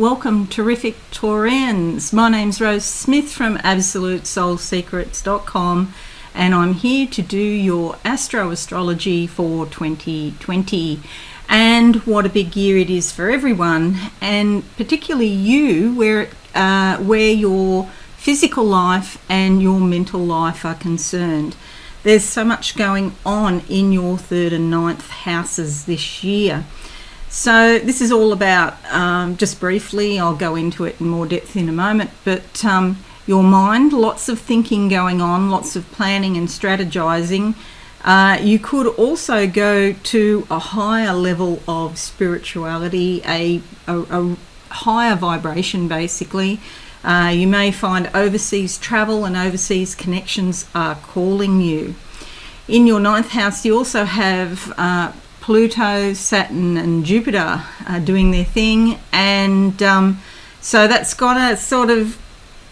welcome terrific Taurians. My name's Rose Smith from absolutesoulsecrets.com and I'm here to do your astrology for 2020. And what a big year it is for everyone, and particularly you, where your physical life and your mental life are concerned. There's so much going on in your 3rd and 9th houses this year. So this is all about, just briefly, I'll go into it in more depth in a moment, but your mind, lots of thinking going on, lots of planning and strategizing. You could also go to a higher level of spirituality, a higher vibration basically. You may find overseas travel and overseas connections are calling you. In your 9th house you also have Pluto, Saturn and Jupiter doing their thing, and so that's got to sort of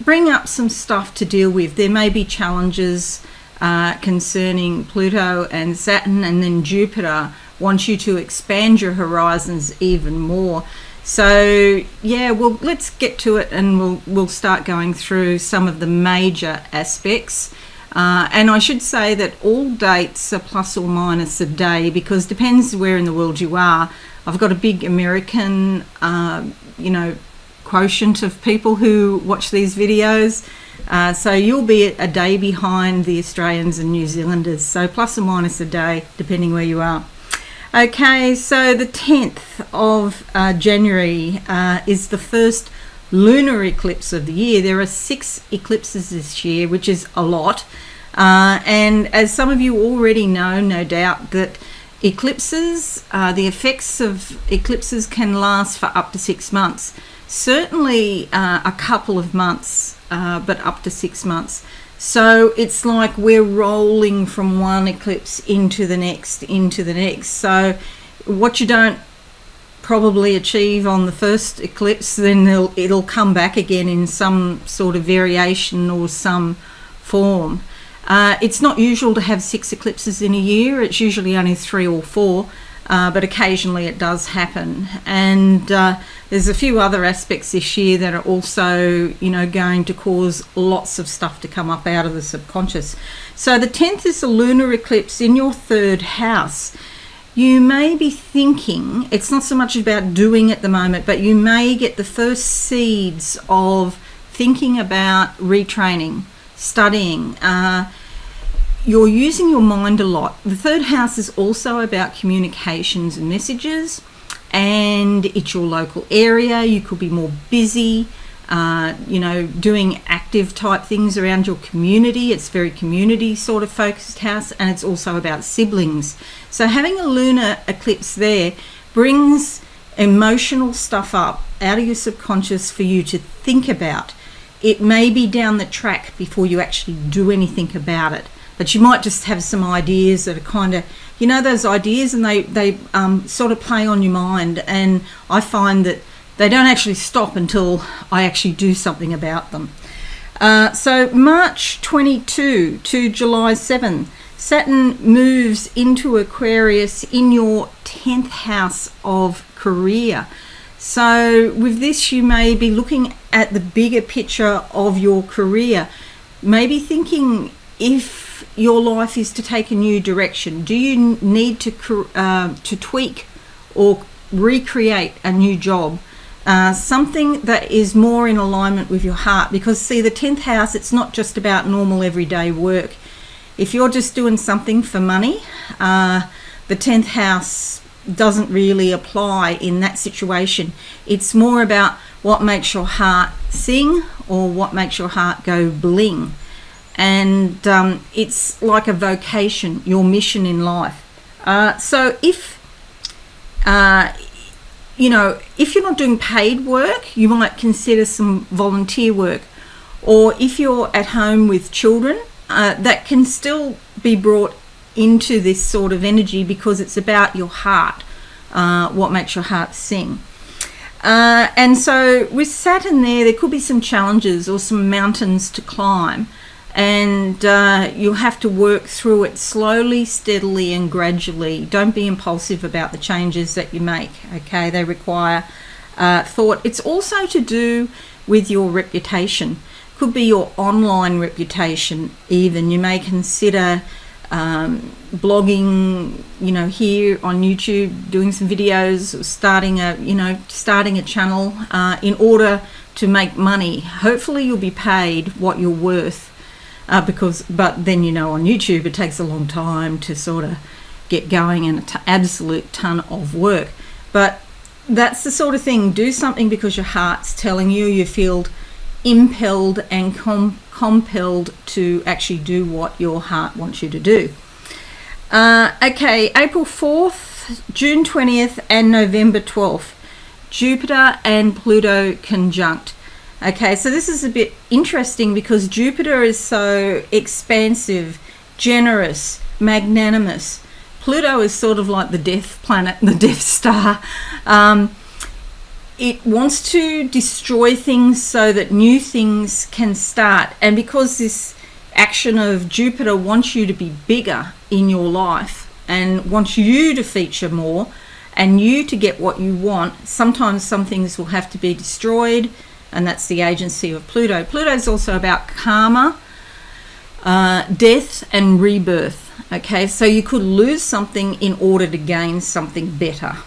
bring up some stuff to deal with. There may be challenges concerning Pluto and Saturn, and then Jupiter wants you to expand your horizons even more. So yeah, well, let's get to it, and we'll start going through some of the major aspects. And I should say that all dates are plus or minus a day, because depends where in the world you are. I've got a big American, quotient of people who watch these videos. So you'll be a day behind the Australians and New Zealanders. So plus or minus a day, depending where you are. Okay, so the 10th of January is the first lunar eclipse of the year. There are 6 eclipses this year, which is a lot. And as some of you already know, no doubt, that eclipses, the effects of eclipses can last for up to 6 months. Certainly a couple of months, but up to 6 months. So it's like we're rolling from one eclipse into the next. So what you don't probably achieve on the first eclipse, then it'll come back again in some sort of variation or some form. It's not usual to have 6 eclipses in a year. It's usually only 3 or 4, but occasionally it does happen. And there's a few other aspects this year that are also, going to cause lots of stuff to come up out of the subconscious. So the 10th is a lunar eclipse in your 3rd house. You may be thinking, it's not so much about doing at the moment, but you may get the first seeds of thinking about retraining, studying. You're using your mind a lot. The 3rd house is also about communications and messages, and it's your local area. You could be more busy, doing active type things around your community. It's very community sort of focused house, and it's also about siblings. So having a lunar eclipse there brings emotional stuff up out of your subconscious for you to think about. It may be down the track before you actually do anything about it, but you might just have some ideas that are kind of, those ideas, and they sort of play on your mind, and I find that they don't actually stop until I actually do something about them. So March 22 to July 7, Saturn moves into Aquarius in your 10th house of career. So with this, you may be looking at the bigger picture of your career, maybe thinking, if your life is to take a new direction, do you need to tweak or recreate a new job, something that is more in alignment with your heart? Because see, the 10th house, it's not just about normal everyday work. If you're just doing something for money, the 10th house doesn't really apply in that situation. It's more about what makes your heart sing or what makes your heart go bling. And it's like a vocation, your mission in life. So if you're not doing paid work, you might consider some volunteer work. Or if you're at home with children, that can still be brought into this sort of energy, because it's about your heart, what makes your heart sing. And so with Saturn there could be some challenges or some mountains to climb. And you'll have to work through it slowly, steadily and gradually. Don't be impulsive about the changes that you make, okay? They require thought. It's also to do with your reputation. Could be your online reputation even. You may consider blogging, here on YouTube, doing some videos, starting a channel in order to make money. Hopefully you'll be paid what you're worth, but then on YouTube it takes a long time to sort of get going and an absolute ton of work. But that's the sort of thing. Do something because your heart's telling you. You feel impelled and compelled to actually do what your heart wants you to do. Okay, April 4th, June 20th and November 12th, Jupiter and Pluto conjunct. Okay, so this is a bit interesting because Jupiter is so expansive, generous, magnanimous. Pluto is sort of like the death planet, the Death Star. It wants to destroy things so that new things can start. And because this action of Jupiter wants you to be bigger in your life and wants you to feature more and you to get what you want, sometimes some things will have to be destroyed, and that's the agency of Pluto. Pluto is also about karma, death and rebirth. Okay, so you could lose something in order to gain something better.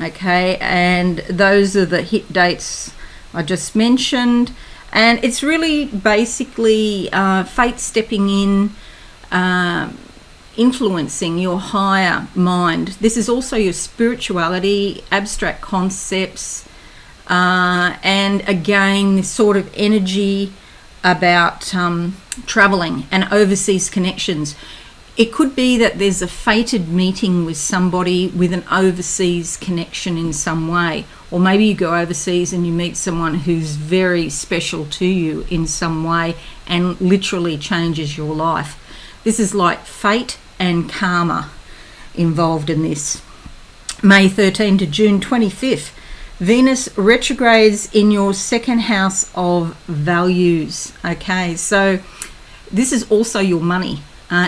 Okay, and those are the hit dates I just mentioned, and it's really basically fate stepping in, influencing your higher mind. This is also your spirituality, abstract concepts, and again this sort of energy about traveling and overseas connections. It could be that there's a fated meeting with somebody with an overseas connection in some way, or maybe you go overseas and you meet someone who's very special to you in some way and literally changes your life. This is like fate and karma involved in this. May 13 to June 25th, Venus retrogrades in your second house of values. Okay, so this is also your money.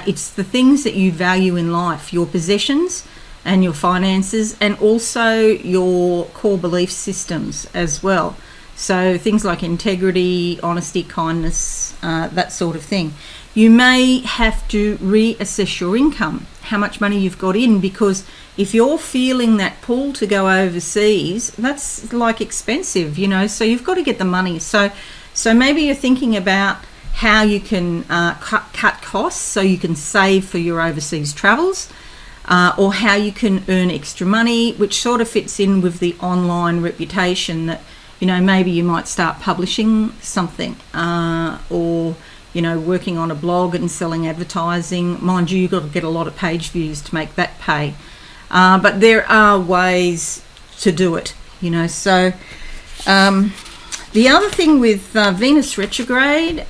It's the things that you value in life, your possessions and your finances, and also your core belief systems as well. So things like integrity, honesty, kindness, that sort of thing. You may have to reassess your income, how much money you've got in, because if you're feeling that pull to go overseas, that's like expensive, so you've got to get the money. So maybe you're thinking about how you can cut costs so you can save for your overseas travels, or how you can earn extra money, which sort of fits in with the online reputation that, maybe you might start publishing something, or, working on a blog and selling advertising. Mind you, you've got to get a lot of page views to make that pay. But there are ways to do it, so... The other thing with Venus retrograde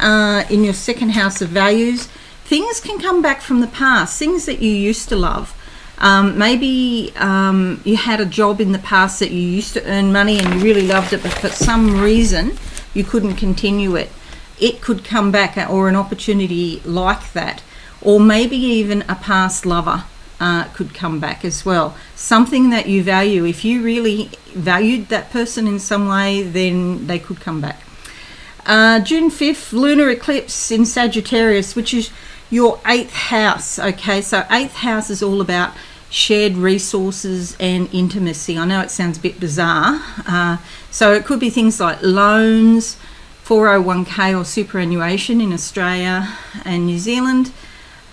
in your second house of values, things can come back from the past, things that you used to love. Maybe you had a job in the past that you used to earn money and you really loved it, but for some reason you couldn't continue it. It could come back, or an opportunity like that. Or maybe even a past lover could come back as well. Something that you value. If you really valued that person in some way, then they could come back. June 5th, lunar eclipse in Sagittarius, which is your 8th house. Okay, so 8th house is all about shared resources and intimacy. I know it sounds a bit bizarre. So it could be things like loans, 401k or superannuation in Australia and New Zealand.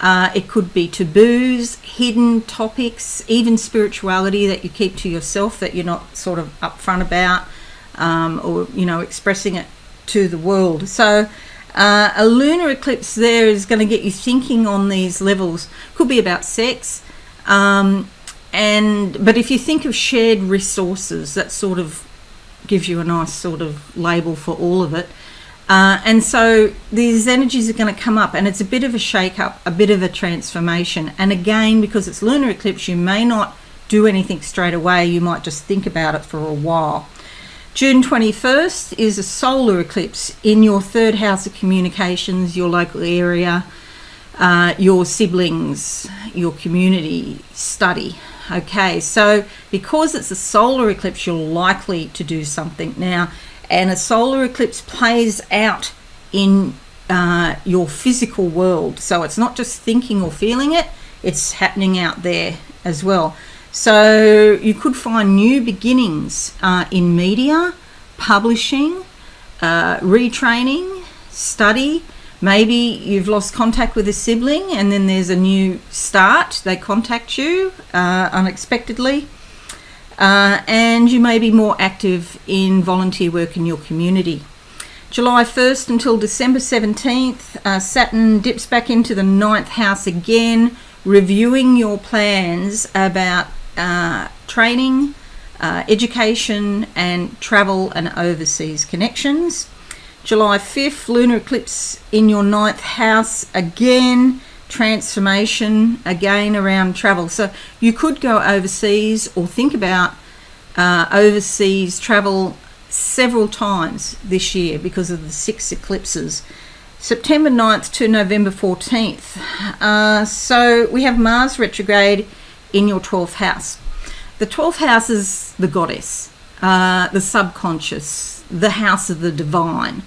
It could be taboos, hidden topics, even spirituality that you keep to yourself that you're not sort of upfront about, or expressing it to the world. So a lunar eclipse there is going to get you thinking on these levels. Could be about sex, but if you think of shared resources, that sort of gives you a nice sort of label for all of it. And so these energies are going to come up, and it's a bit of a shake-up, a bit of a transformation. And again, because it's lunar eclipse, you may not do anything straight away. You might just think about it for a while. June 21st is a solar eclipse in your 3rd house of communications, your local area, your siblings, your community, study. Okay, so because it's a solar eclipse, you're likely to do something now, and a solar eclipse plays out in your physical world. So it's not just thinking or feeling it, it's happening out there as well. So you could find new beginnings in media, publishing, retraining, study. Maybe you've lost contact with a sibling and then there's a new start. They contact you unexpectedly. And you may be more active in volunteer work in your community. July 1st until December 17th, Saturn dips back into the 9th house again, reviewing your plans about training, education and travel and overseas connections. July 5th, lunar eclipse in your 9th house again, transformation again around travel. So you could go overseas or think about overseas travel several times this year because of the 6 eclipses. September 9th to November 14th. So we have Mars retrograde in your 12th house. The 12th house is the goddess, the subconscious, the house of the divine.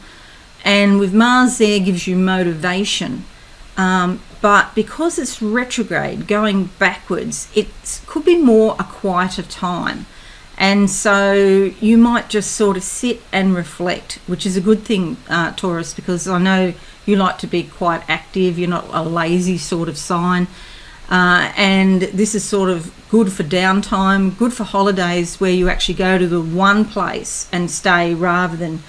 And with Mars there gives you motivation. But because it's retrograde, going backwards, it could be more a quieter time. And so you might just sort of sit and reflect, which is a good thing, Taurus, because I know you like to be quite active. You're not a lazy sort of sign. And this is sort of good for downtime, good for holidays where you actually go to the one place and stay rather than,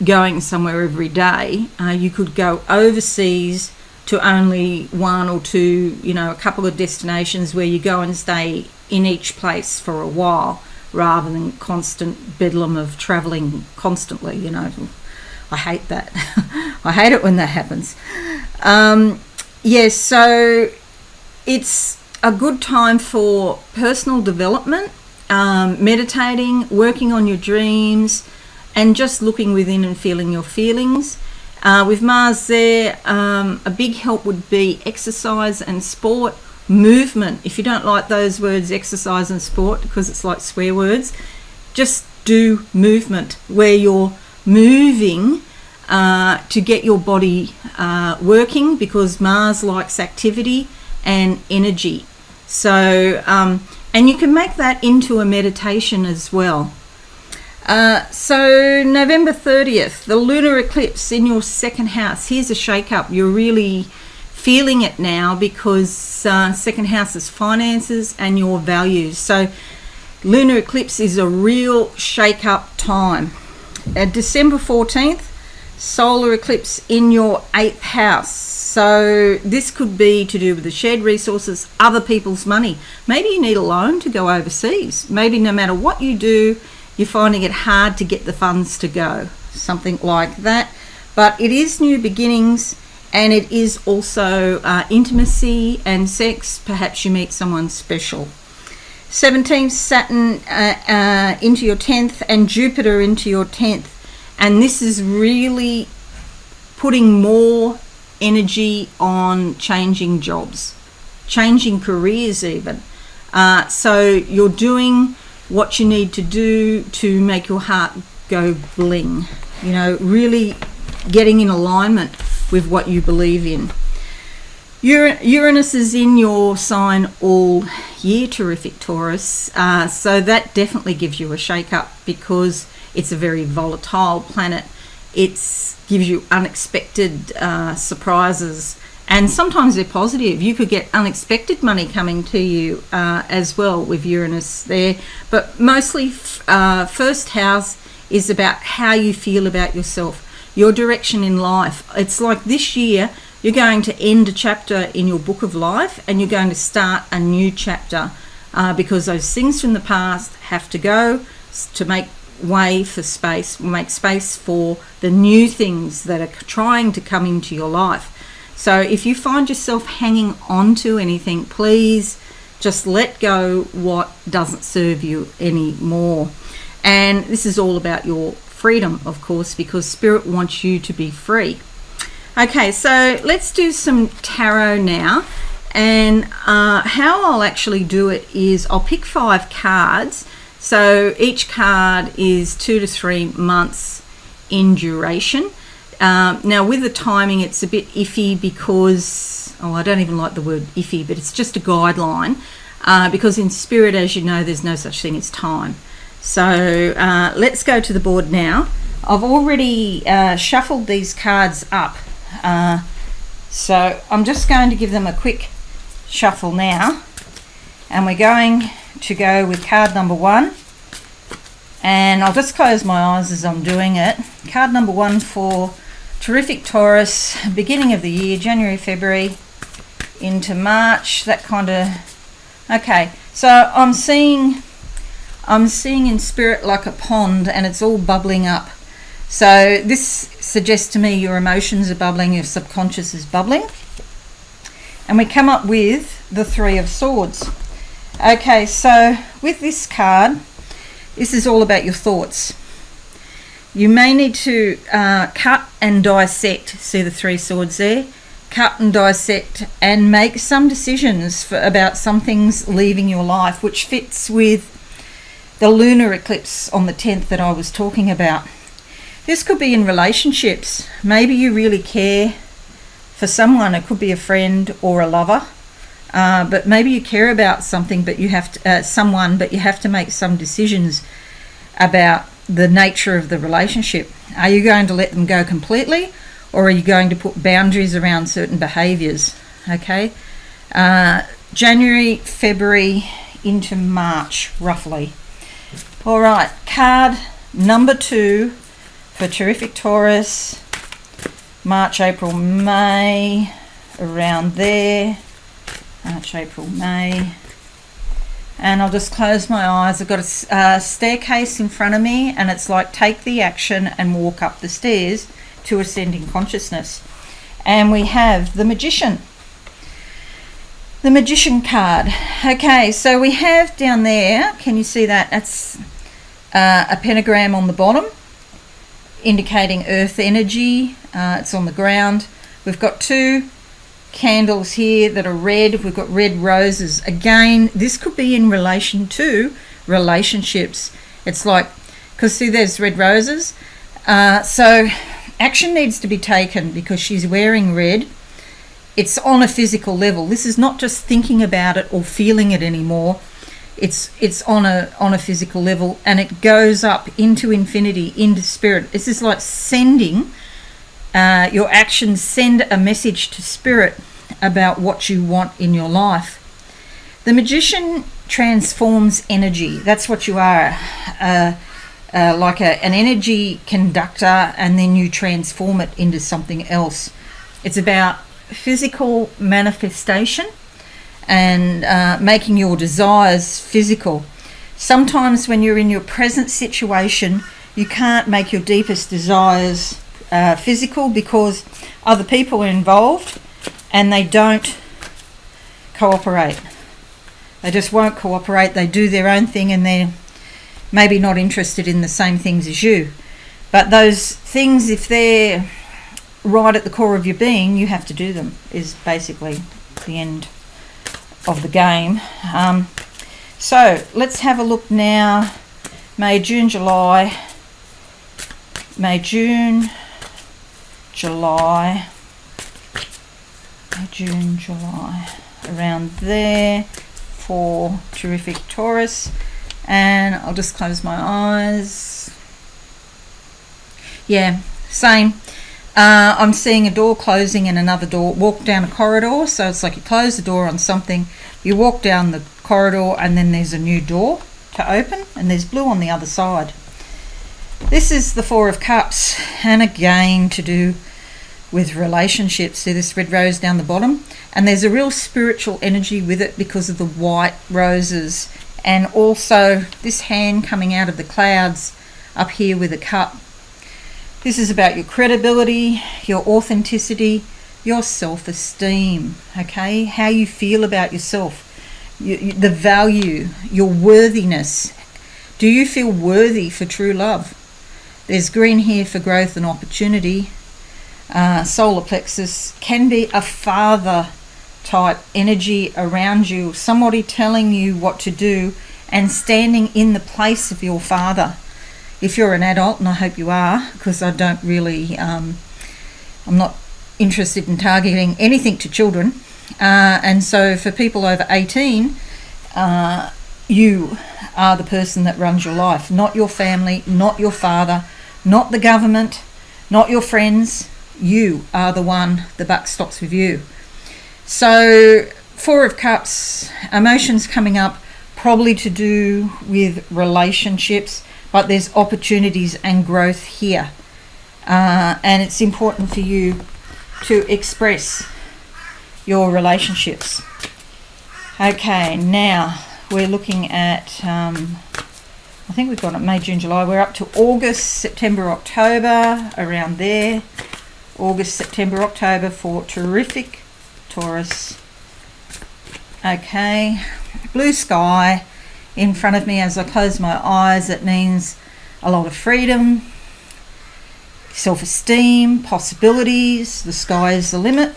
going somewhere every day. You could go overseas to only one or two, a couple of destinations where you go and stay in each place for a while rather than constant bedlam of travelling constantly, I hate that. I hate it when that happens. Yes, so it's a good time for personal development, meditating, working on your dreams, and just looking within and feeling your feelings. With Mars there, a big help would be exercise and sport, movement. If you don't like those words, exercise and sport, because it's like swear words, just do movement where you're moving to get your body working, because Mars likes activity and energy. So, and you can make that into a meditation as well. So November 30th, the lunar eclipse in your 2nd house. Here's a shake-up. You're really feeling it now because 2nd house is finances and your values. So lunar eclipse is a real shake-up time. December 14th, solar eclipse in your 8th house. So this could be to do with the shared resources, other people's money. Maybe you need a loan to go overseas. Maybe no matter what you do, you're finding it hard to get the funds to go, something like that. But it is new beginnings, and it is also intimacy and sex. Perhaps you meet someone special. 17th, Saturn into your 10th and Jupiter into your 10th. And this is really putting more energy on changing jobs, changing careers even. So you're doing what you need to do to make your heart go bling, really getting in alignment with what you believe in. Uranus is in your sign all year, terrific Taurus. So that definitely gives you a shake-up because it's a very volatile planet. It gives you unexpected surprises, and sometimes they're positive. You could get unexpected money coming to you as well with Uranus there. But mostly first house is about how you feel about yourself, your direction in life. It's like this year you're going to end a chapter in your book of life and you're going to start a new chapter because those things from the past have to go to make way for space, make space for the new things that are trying to come into your life. So if you find yourself hanging on to anything, please just let go what doesn't serve you anymore. And this is all about your freedom, of course, because Spirit wants you to be free. Okay, so let's do some tarot now. And how I'll actually do it is I'll pick 5 cards. So each card is 2 to 3 months in duration. Now with the timing it's a bit iffy because, I don't even like the word iffy, but it's just a guideline, because in spirit, as you know, there's no such thing as time. So let's go to the board now. I've already shuffled these cards up, so I'm just going to give them a quick shuffle now, and we're going to go with card number 1, and I'll just close my eyes as I'm doing it. Card number 1 for terrific Taurus, beginning of the year, January, February into March, that kind of. Okay, so I'm seeing in spirit like a pond, and it's all bubbling up. So this suggests to me your emotions are bubbling, your subconscious is bubbling. And we come up with the 3 of Swords. Okay, so with this card, this is all about your thoughts. You may need to cut and dissect, see the 3 swords there? Cut and dissect and make some decisions about some things leaving your life, which fits with the lunar eclipse on the 10th that I was talking about. This could be in relationships. Maybe you really care for someone. It could be a friend or a lover, but maybe you care about something, but you have to, someone, but you have to make some decisions about the nature of the relationship. Are you going to let them go completely, or are you going to put boundaries around certain behaviours? Okay, January, February into March, roughly. All right, card number 2 for terrific Taurus, March, April, May, around there. March, April, May. And I'll just close my eyes. I've got a staircase in front of me, and it's like take the action and walk up the stairs to ascending consciousness. And we have the Magician. The Magician card. Okay, so we have down there, can you see that? That's a pentagram on the bottom, indicating earth energy. It's on the ground. We've got 2 candles here that are red. We've got red roses. Again, this could be in relation to relationships. It's like, because see there's red roses. So action needs to be taken because she's wearing red. It's on a physical level. This is not just thinking about it or feeling it anymore. It's on a physical level, and it goes up into infinity, into spirit. This is like sending your actions, send a message to spirit about what you want in your life. The Magician transforms energy. That's what you are, like an energy conductor, and then you transform it into something else. It's about physical manifestation and making your desires physical. Sometimes when you're in your present situation, you can't make your deepest desires physical because other people are involved and they don't cooperate. They just won't cooperate. They do their own thing and they're maybe not interested in the same things as you. But those things, if they're right at the core of your being, you have to do them, is basically the end of the game. So let's have a look now. May, June, July. May, June, July. May, June, July. Around there for terrific Taurus. And I'll just close my eyes. Yeah, same. I'm seeing a door closing and another door. Walk down a corridor, so it's like you close the door on something, you walk down the corridor, and then there's a new door to open, and there's blue on the other side. This is the 4 of Cups, and again to do with relationships. See this red rose down the bottom, and there's a real spiritual energy with it because of the white roses, and also this hand coming out of the clouds up here with a cup. This is about your credibility, your authenticity, your self-esteem, okay? How you feel about yourself, the value, your worthiness. Do you feel worthy for true love? There's green here for growth and opportunity. Solar plexus can be a father type energy around you, somebody telling you what to do and standing in the place of your father. If you're an adult, and I hope you are, because I don't really, I'm not interested in targeting anything to children. And so for people over 18, you are the person that runs your life, not your family, not your father, not the government, not your friends. You are the one, the buck stops with you. So 4 of Cups, emotions coming up, probably to do with relationships, but there's opportunities and growth here. And it's important for you to express your relationships. Okay, now we're looking at, I think we've got it May, June, July. We're up to August, September, October, around there. August, September, October for terrific Taurus. Okay, blue sky in front of me as I close my eyes. It means a lot of freedom, self-esteem, possibilities. The sky is the limit.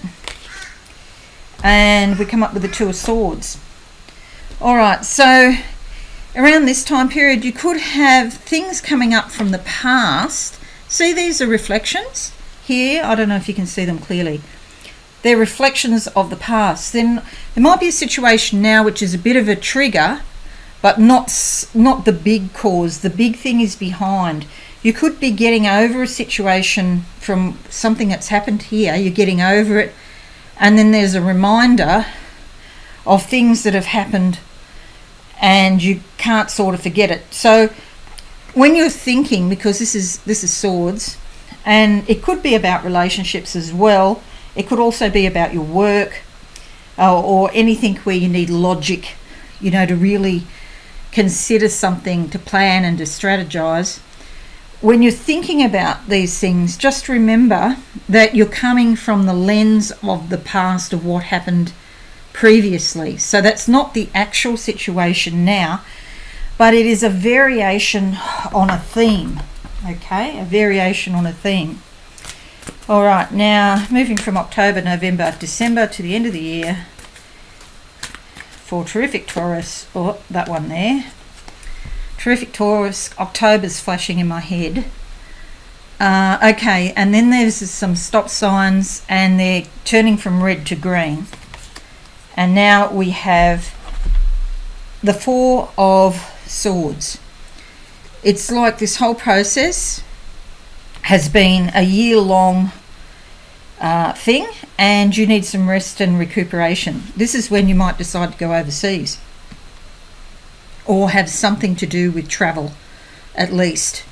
And we come up with the 2 of Swords. All right, so around this time period, you could have things coming up from the past. See, these are reflections here. I don't know if you can see them clearly. They're reflections of the past. Then there might be a situation now which is a bit of a trigger, but not the big cause. The big thing is behind. You could be getting over a situation from something that's happened here. You're getting over it, and then there's a reminder of things that have happened, and you can't sort of forget it. So when you're thinking, because this is Swords, and it could be about relationships as well. It could also be about your work, or anything where you need logic, to really consider something, to plan and to strategize. When you're thinking about these things, just remember that you're coming from the lens of the past, of what happened previously. So that's not the actual situation now, but it is a variation on a theme. Okay, a variation on a theme. All right, now moving from October, November, December to the end of the year for terrific Taurus. Oh, that one there. Terrific Taurus. October's flashing in my head. Okay, and then there's some stop signs, and they're turning from red to green. And now we have the 4 of Swords. It's like this whole process has been a year-long thing, and you need some rest and recuperation. This is when you might decide to go overseas, or have something to do with travel, at least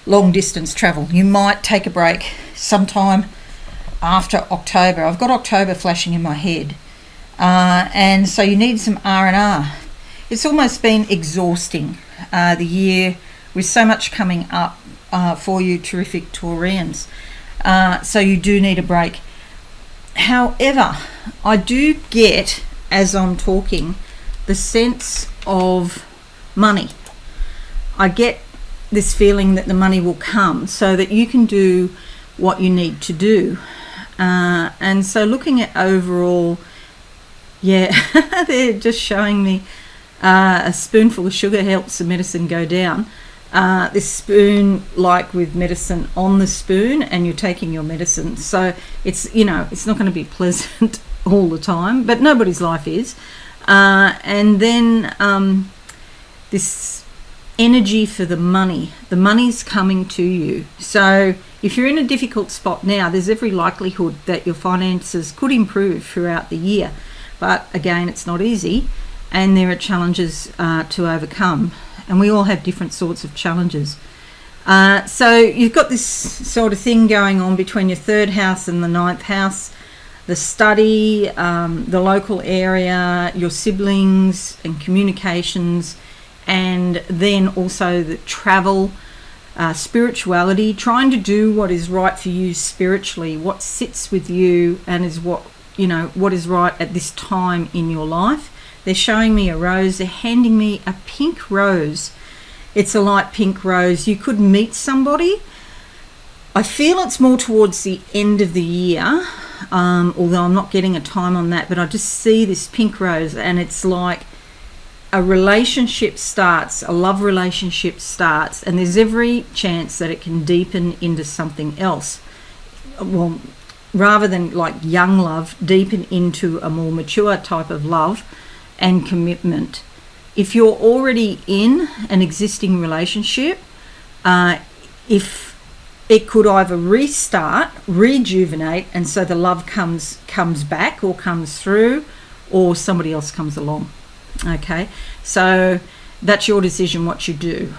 long distance travel. You might take a break sometime after October. I've got October flashing in my head, and so you need some R&R. It's almost been exhausting, the year, with so much coming up for you terrific Taurians. So you do need a break. However, I do get, as I'm talking, the sense of money. I get this feeling that the money will come so that you can do what you need to do. And so looking at overall, yeah, they're just showing me a spoonful of sugar helps the medicine go down. This spoon, like with medicine on the spoon, and you're taking your medicine. So it's, it's not going to be pleasant all the time, but nobody's life is. And then this energy for the money's coming to you. So if you're in a difficult spot now, there's every likelihood that your finances could improve throughout the year. But again, it's not easy, and there are challenges to overcome. And we all have different sorts of challenges. So you've got this sort of thing going on between your 3rd house and the 9th house, the study, the local area, your siblings and communications, and then also the travel, spirituality, trying to do what is right for you spiritually, what sits with you and is what is right at this time in your life. They're showing me a rose. They're handing me a pink rose. It's a light pink rose. You could meet somebody. I feel it's more towards the end of the year. although I'm not getting a time on that, but I just see this pink rose, and it's like a relationship starts, a love relationship starts, and there's every chance that it can deepen into something else. Well, rather than like young love, deepen into a more mature type of love and commitment. If you're already in an existing relationship, if it could either restart, rejuvenate, and so the love comes back or comes through, or somebody else comes along. Okay, so that's your decision what you do.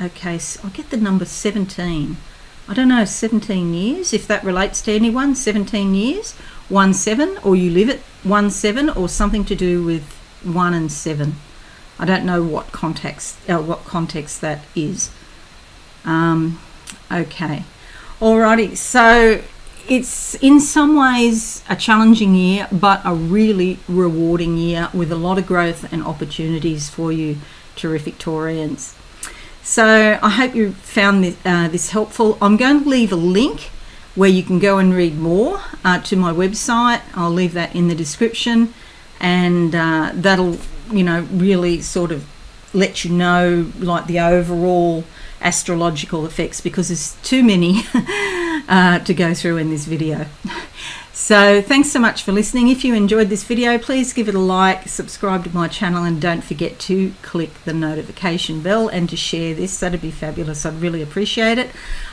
Okay, so I get the number 17. I don't know, 17 years, if that relates to anyone. 17 years, 1-7, or you live at 1-7, or something to do with 1 and 7. I don't know what context that is. Okay, alrighty. So it's in some ways a challenging year, but a really rewarding year with a lot of growth and opportunities for you, terrific Taurians. So I hope you found this helpful. I'm going to leave a link where you can go and read more to my website. I'll leave that in the description, and that'll, really sort of let you know like the overall astrological effects, because there's too many to go through in this video. So thanks so much for listening. If you enjoyed this video, please give it a like, subscribe to my channel, and don't forget to click the notification bell and to share this. That'd be fabulous. I'd really appreciate it.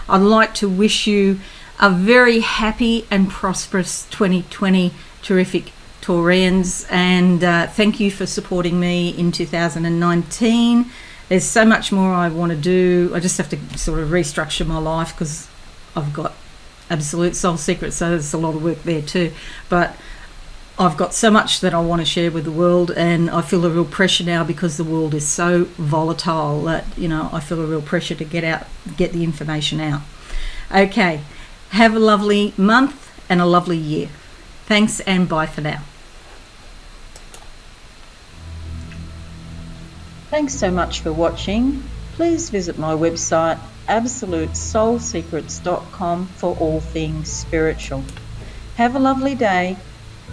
I'd like to wish you a very happy and prosperous 2020, terrific Taurians, and thank you for supporting me in 2019. There's so much more I want to do. I just have to sort of restructure my life because I've got absolute soul secrets, so there's a lot of work there too. But I've got so much that I want to share with the world, and I feel a real pressure now because the world is so volatile that, I feel a real pressure to get the information out. Okay, have a lovely month and a lovely year. Thanks, and bye for now. Thanks so much for watching. Please visit my website absolutesoulsecrets.com for all things spiritual. Have a lovely day.